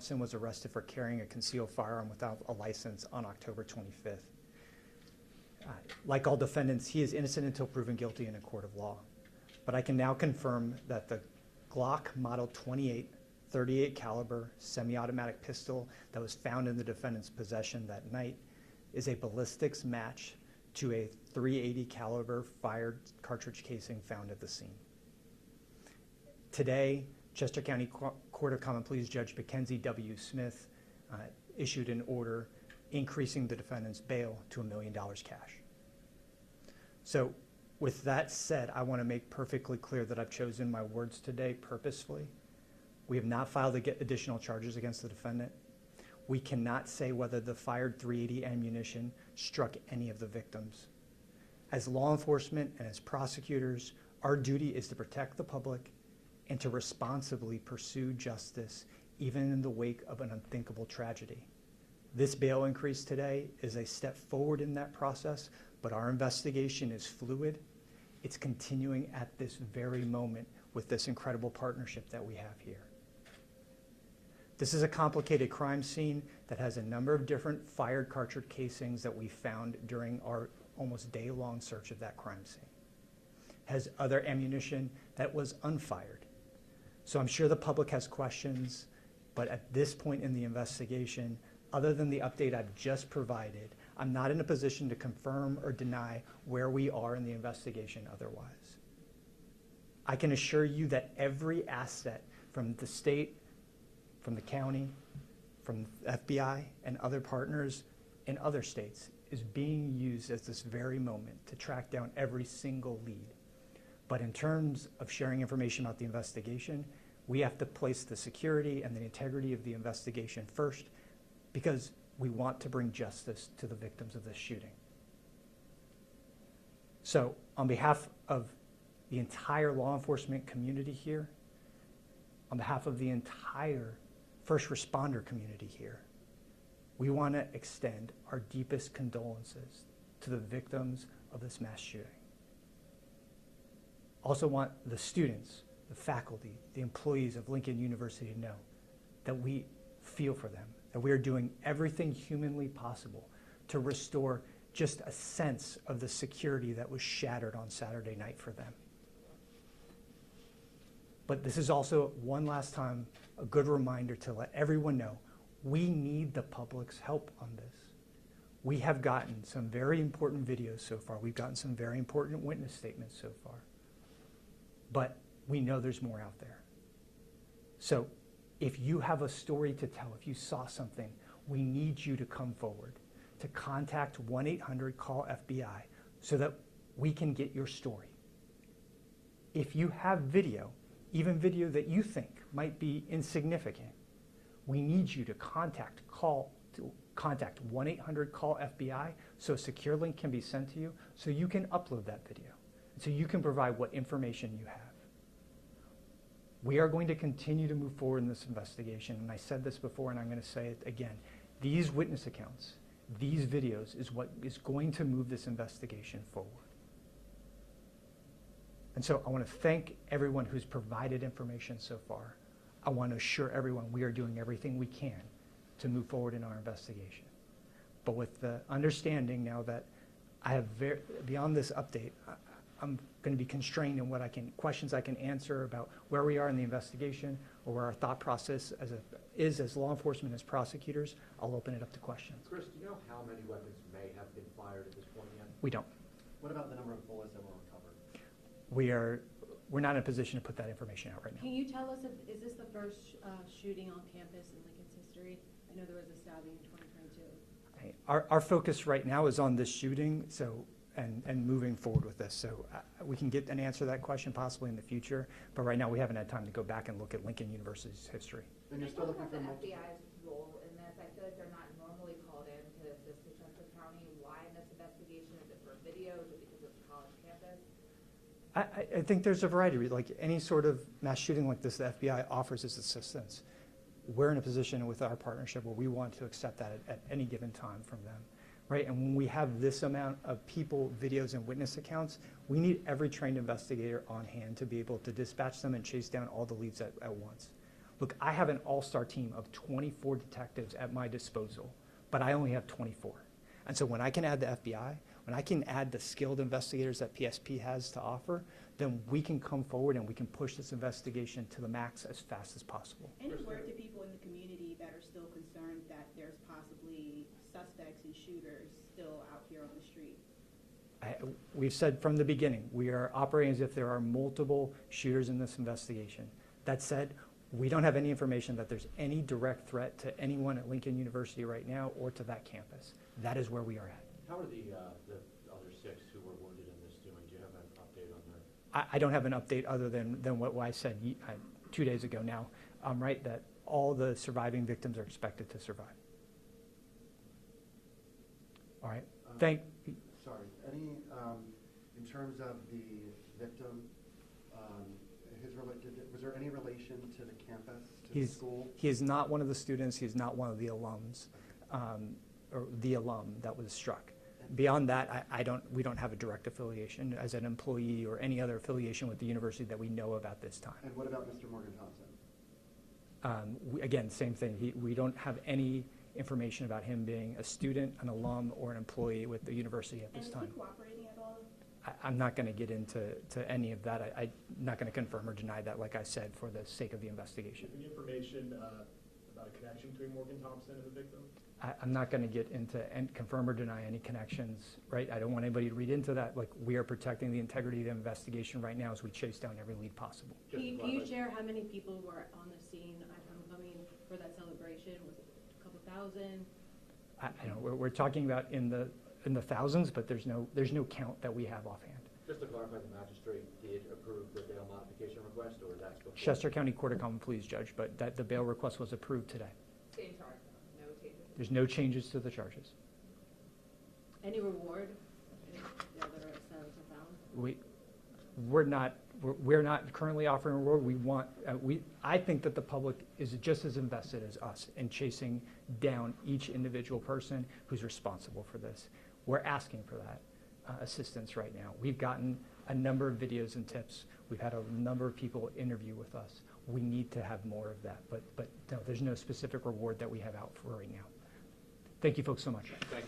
Thompson was arrested for carrying a concealed firearm without a license on October 25th. Like all defendants, he is innocent until proven guilty in a court of law. But I can now confirm that the Glock Model 28 .38 caliber semi-automatic pistol that was found in the defendant's possession that night is a ballistics match to a .380 caliber fired cartridge casing found at the scene. Today, Chester County Court of Common Pleas Judge Mackenzie W. Smith issued an order increasing the defendant's bail to $1 million cash. So with that said, I want to make perfectly clear that I've chosen my words today purposefully. We have not filed additional charges against the defendant. We cannot say whether the fired .380 ammunition struck any of the victims. As law enforcement and as prosecutors, our duty is to protect the public and to responsibly pursue justice, even in the wake of an unthinkable tragedy. This bail increase today is a step forward in that process, but our investigation is fluid. It's continuing at this very moment with this incredible partnership that we have here. This is a complicated crime scene that has a number of different fired cartridge casings that we found during our almost day-long search of that crime scene. It has other ammunition that was unfired. So I'm sure the public has questions, but at this point in the investigation, other than the update I've just provided, I'm not in a position to confirm or deny where we are in the investigation otherwise. I can assure you that every asset from the state, from the county, from the FBI and other partners in other states is being used at this very moment to track down every single lead. But in terms of sharing information about the investigation, we have to place the security and the integrity of the investigation first because we want to bring justice to the victims of this shooting. So on behalf of the entire law enforcement community here, on behalf of the entire first responder community here, we want to extend our deepest condolences to the victims of this mass shooting. Also want the students, the faculty, the employees of Lincoln University to know that we feel for them, that we are doing everything humanly possible to restore just a sense of the security that was shattered on Saturday night for them. But this is also, one last time, a good reminder to let everyone know we need the public's help on this. We have gotten some very important videos so far. We've gotten some very important witness statements so far. But we know there's more out there. So if you have a story to tell, if you saw something, we need you to come forward, to contact 1-800-CALL-FBI so that we can get your story. If you have video, even video that you think might be insignificant, we need you to contact 1-800-CALL-FBI so a secure link can be sent to you so you can upload that video, so you can provide what information you have. We are going to continue to move forward in this investigation, and I said this before and I'm going to say it again. These witness accounts, these videos is what is going to move this investigation forward. And so I want to thank everyone who's provided information so far. I want to assure everyone we are doing everything we can to move forward in our investigation. But with the understanding now that I have, beyond this update, I'm going to be constrained in what questions I can answer about where we are in the investigation or where our thought process is as law enforcement, as prosecutors. I'll open it up to questions. Chris, do you know how many weapons may have been fired at this point yet? We don't. What about the number of bullets that were recovered? We're not in a position to put that information out right now. Can you tell us, is this the first shooting on campus in Lincoln's history? I know there was a stabbing in 2022. Our focus right now is on this shooting, and moving forward with this. So we can get an answer to that question possibly in the future, but right now we haven't had time to go back and look at Lincoln University's history. And you're still looking for the FBI's role in this. I feel like they're not normally called in to assist the Chester County. Why in this investigation? Is it for video? Is it because of the college campus? I think there's a variety. Like any sort of mass shooting like this, the FBI offers its assistance. We're in a position with our partnership where we want to accept that at any given time from them, right? And when we have this amount of people, videos, and witness accounts, we need every trained investigator on hand to be able to dispatch them and chase down all the leads at once. Look, I have an all-star team of 24 detectives at my disposal, but I only have 24. And so when I can add the FBI, when I can add the skilled investigators that PSP has to offer, then we can come forward and we can push this investigation to the max as fast as possible. Any word to people in the community that are still concerned that there's possibly suspects and shooters still out here on the street? We've said from the beginning, we are operating as if there are multiple shooters in this investigation. That said, we don't have any information that there's any direct threat to anyone at Lincoln University right now or to that campus. That is where we are at. How are the other 6 who were wounded in this doing? Do you have an update on their? I don't have an update other than what I said 2 days ago now, right, that all the surviving victims are expected to survive. All right, Sorry, any, in terms of the victim, was there any relation to the campus, to the school? He is not one of the students, he is not one of the alums, or the alum that was struck. Beyond that, we don't have a direct affiliation as an employee or any other affiliation with the university that we know of at this time. And what about Mr. Morgan Thompson? Again, same thing. We don't have any information about him being a student, an alum, or an employee with the university at this And time. is he cooperating at all? I'm not going to get into any of that. I'm not going to confirm or deny that, like I said, for the sake of the investigation. Any information about a connection between Morgan Thompson and the victim? I'm not going to get into and confirm or deny any connections, right? I don't want anybody to read into that. Like, we are protecting the integrity of the investigation right now as we chase down every lead possible. Can you share how many people were on the scene at homecoming for that celebration? Was it a couple thousand? I don't know, we're talking about in the thousands, but there's no count that we have offhand. Just to clarify, the magistrate did approve the bail modification request, or that's before? Chester County Court of Common Pleas, Judge, but that the bail request was approved today. Same charge, no changes. There's no changes to the charges. Any reward? If the other sellers are found? We're not currently offering a reward. I think that the public is just as invested as us in chasing down each individual person who's responsible for this. We're asking for that assistance right now. We've gotten a number of videos and tips. We've had a number of people interview with us. We need to have more of that, but no, there's no specific reward that we have out for right now. Thank you folks so much. Thank